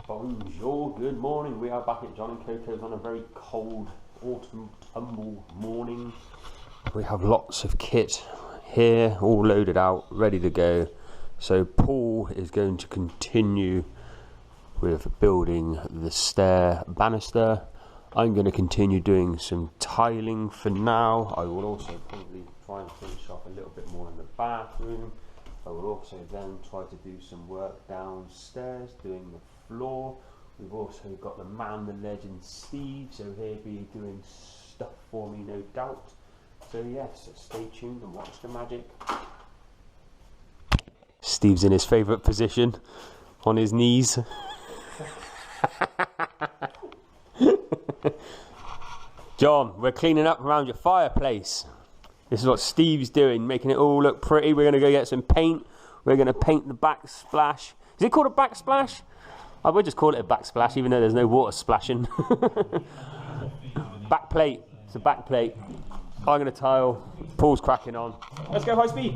Bonjour, good morning. We are back at John and Coco's on a very cold autumnal morning. We have lots of kit here, all loaded out, ready to go. So Paul is going to continue with building the stair banister. I'm going to continue doing some tiling for now. I will also probably try and finish off a little bit more in the bathroom. I will also then try to do some work downstairs, doing the floor. We've also got the man, the legend Steve, so he'll be doing stuff for me, no doubt. So yes, stay tuned and watch the magic. Steve's in his favourite position, on his knees. John, we're cleaning up around your fireplace. This is what Steve's doing, making it all look pretty. We're going to go get some paint. We're going to paint the backsplash. Is it called a backsplash? I would just call it a backsplash, even though there's no water splashing. Back plate. It's a back plate. I'm going to tile. Paul's cracking on. Let's go high speed.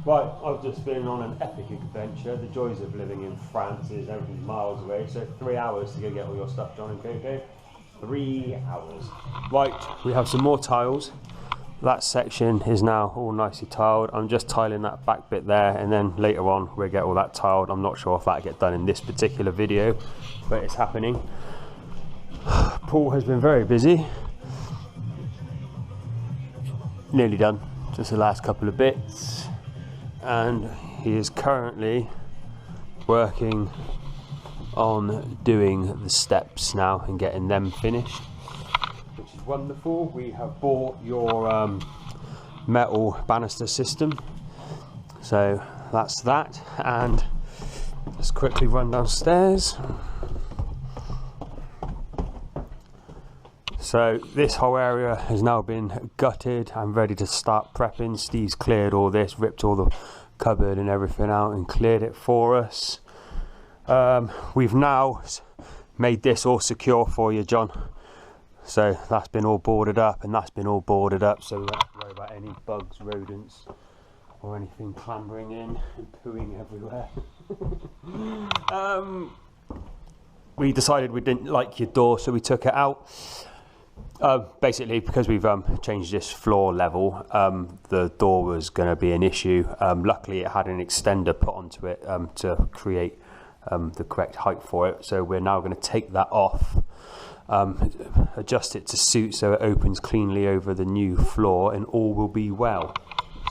Right, I've just been on an epic adventure. The joys of living in France is everything's miles away, so 3 hours to go get all your stuff, John and Coco. 3 hours. Right, we have some more tiles. That section is now all nicely tiled. I'm just tiling that back bit there, and then later on we'll get all that tiled. I'm not sure if that'll get done in this particular video, but it's happening. Paul has been very busy. Nearly done, just the last couple of bits. And he is currently working on doing the steps now and getting them finished, which is wonderful. We have bought your metal banister system, so that's that. And let's quickly run downstairs. So this whole area has now been gutted. I'm ready to start prepping. Steve's cleared all this, ripped all the cupboard and everything out and cleared it for us. We've now made this all secure for you, John. So that's been all boarded up and that's been all boarded up, so we don't have to worry about any bugs, rodents or anything clambering in and pooing everywhere. We decided we didn't like your door, so we took it out. Basically, because we've changed this floor level, the door was going to be an issue. Luckily, it had an extender put onto it to create the correct height for it. So we're now going to take that off, adjust it to suit so it opens cleanly over the new floor, and all will be well.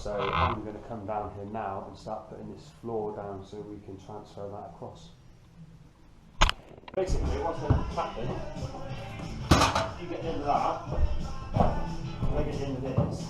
So I'm going to come down here now and start putting this floor down so we can transfer that across. Basically, what's going to happen, you get into that, and I get into this.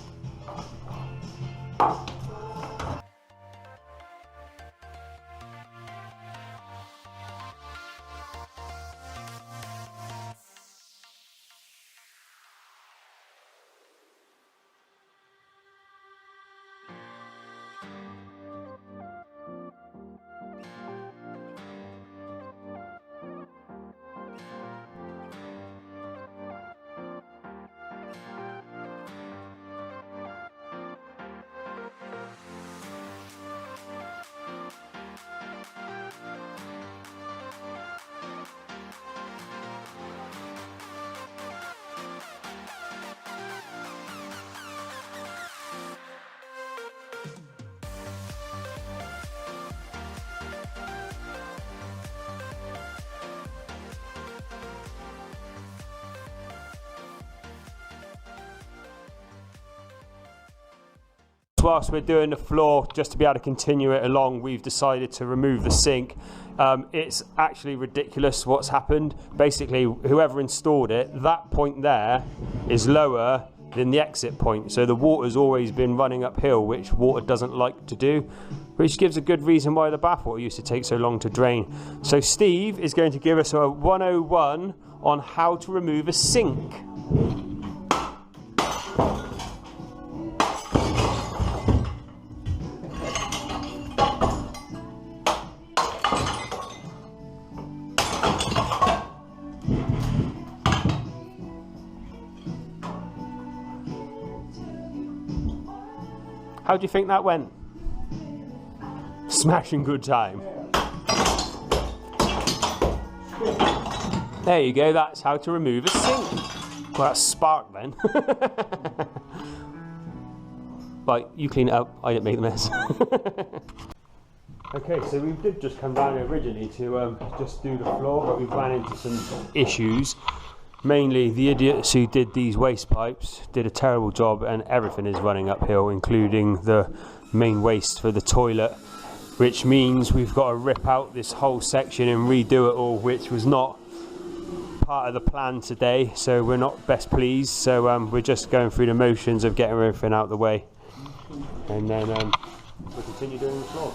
Whilst we're doing the floor, just to be able to continue it along, we've decided to remove the sink. It's actually ridiculous what's happened. Basically, whoever installed it, that point there is lower than the exit point, so the water's always been running uphill, which water doesn't like to do, which gives a good reason why the bathwater used to take so long to drain. So Steve is going to give us a 101 on how to remove a sink. How do you think that went? Smashing good time. There you go, that's how to remove a sink. Well, that's spark then. Right, you clean it up, I didn't make the mess. Okay, so we did just come down here originally to just do the floor, but we've ran into some issues. Mainly the idiots who did these waste pipes did a terrible job, and everything is running uphill, including the main waste for the toilet, which means we've got to rip out this whole section and redo it all, which was not part of the plan today, so we're not best pleased. So we're just going through the motions of getting everything out of the way, and then we'll continue doing the floor.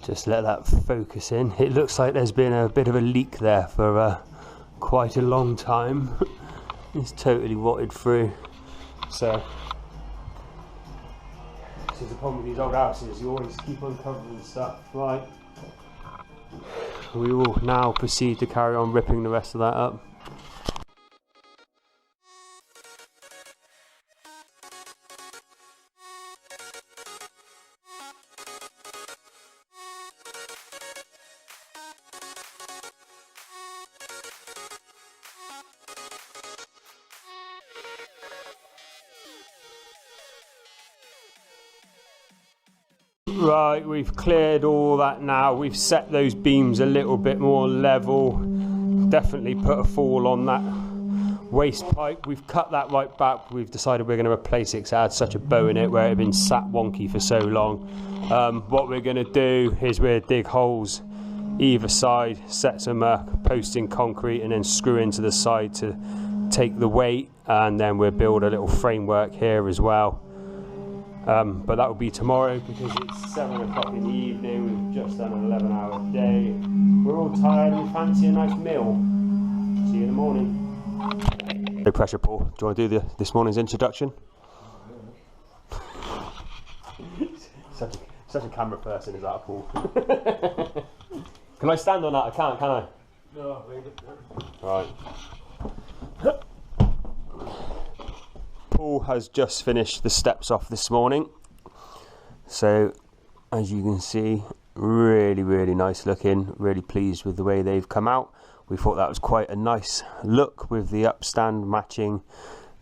Just let that focus in. It looks like there's been a bit of a leak there for quite a long time. It's totally rotted through. So this is the problem with these old houses, you always keep on covering stuff. Right, we will now proceed to carry on ripping the rest of that up. Right, we've cleared all that now. We've set those beams a little bit more level. Definitely put a fall on that waste pipe. We've cut that right back. We've decided we're going to replace it because it had such a bow in it where it had been sat wonky for so long. What we're going to do is we'll dig holes either side, set some posts in concrete and then screw into the side to take the weight, and then we'll build a little framework here as well. But that will be tomorrow because it's 7 o'clock in the evening. We've just done an 11-hour day. We're all tired and we fancy a nice meal. See you in the morning. No pressure, Paul. Do you want to do this morning's introduction? such a camera person is that, Paul? Can I stand on that? I can't, can I? No, I think right. Paul has just finished the steps off this morning. So, as you can see, really, really nice looking. Really pleased with the way they've come out. We thought that was quite a nice look with the upstand matching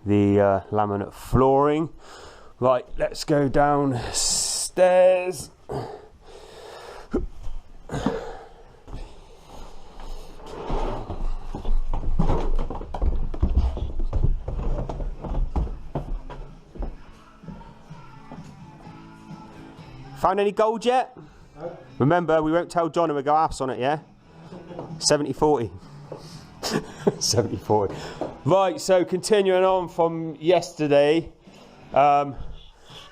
the laminate flooring. Right, let's go downstairs. Found any gold yet? No. Remember, we won't tell John and we'll go halves on it, yeah? 70-40. 70-40. Right, so continuing on from yesterday,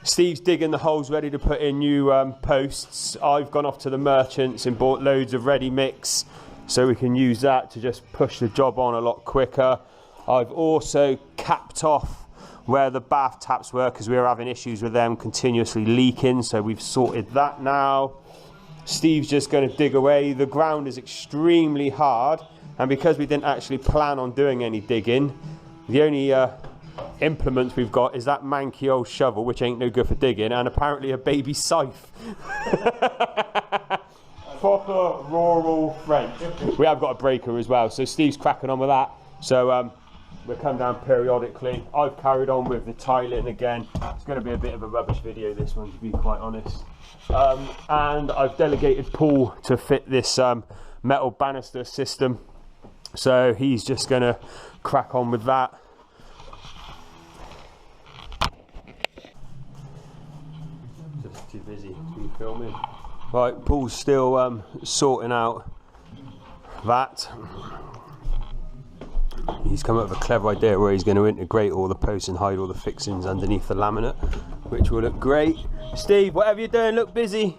Steve's digging the holes ready to put in new posts. I've gone off to the merchants and bought loads of ready mix so we can use that to just push the job on a lot quicker. I've also capped off where the bath taps were because we were having issues with them continuously leaking, so we've sorted that now. Steve's just going to dig away. The ground is extremely hard, and because we didn't actually plan on doing any digging, the only implements we've got is that manky old shovel, which ain't no good for digging, and apparently a baby scythe. Proper rural French. We have got a breaker as well, so Steve's cracking on with that. So we'll come down periodically. I've carried on with the tiling again. It's going to be a bit of a rubbish video, this one, to be quite honest. And I've delegated Paul to fit this metal banister system. So he's just going to crack on with that. Just too busy to be filming. Right, Paul's still sorting out that. He's come up with a clever idea where he's going to integrate all the posts and hide all the fixings underneath the laminate, which will look great. Steve, whatever you're doing, look busy.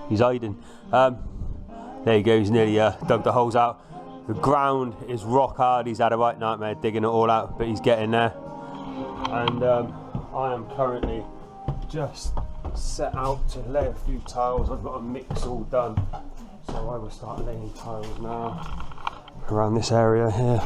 He's hiding. There he goes, he's nearly dug the holes out. The ground is rock hard. He's had a right nightmare digging it all out, but he's getting there. And I am currently just set out to lay a few tiles. I've got a mix all done. So I will start laying tiles now around this area here.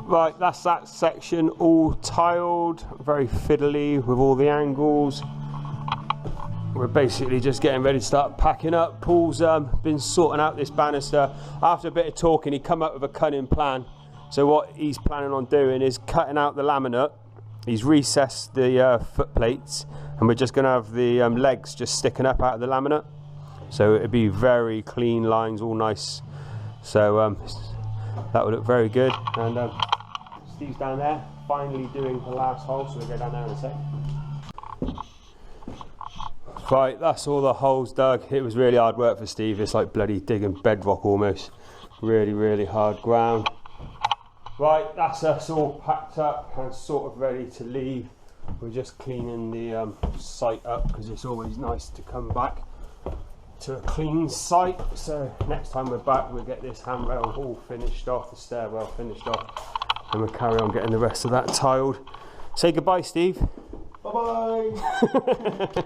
Right, that's that section all tiled, very fiddly with all the angles. We're basically just getting ready to start packing up. Paul's been sorting out this banister. After a bit of talking, he come up with a cunning plan. So what he's planning on doing is cutting out the laminate. He's recessed the foot plates, and we're just going to have the legs just sticking up out of the laminate. So it'll be very clean lines, all nice. So that will look very good. And Steve's down there, finally doing the last hole, so we'll go down there in a sec. Right, that's all the holes dug. It was really hard work for Steve. It's like bloody digging bedrock almost. Really, really hard ground. Right, that's us all packed up and sort of ready to leave. We're just cleaning the site up because it's always nice to come back to a clean site. So next time we're back, we'll get this handrail all finished off, the stairwell finished off, and we'll carry on getting the rest of that tiled. Say goodbye, Steve. Bye-bye.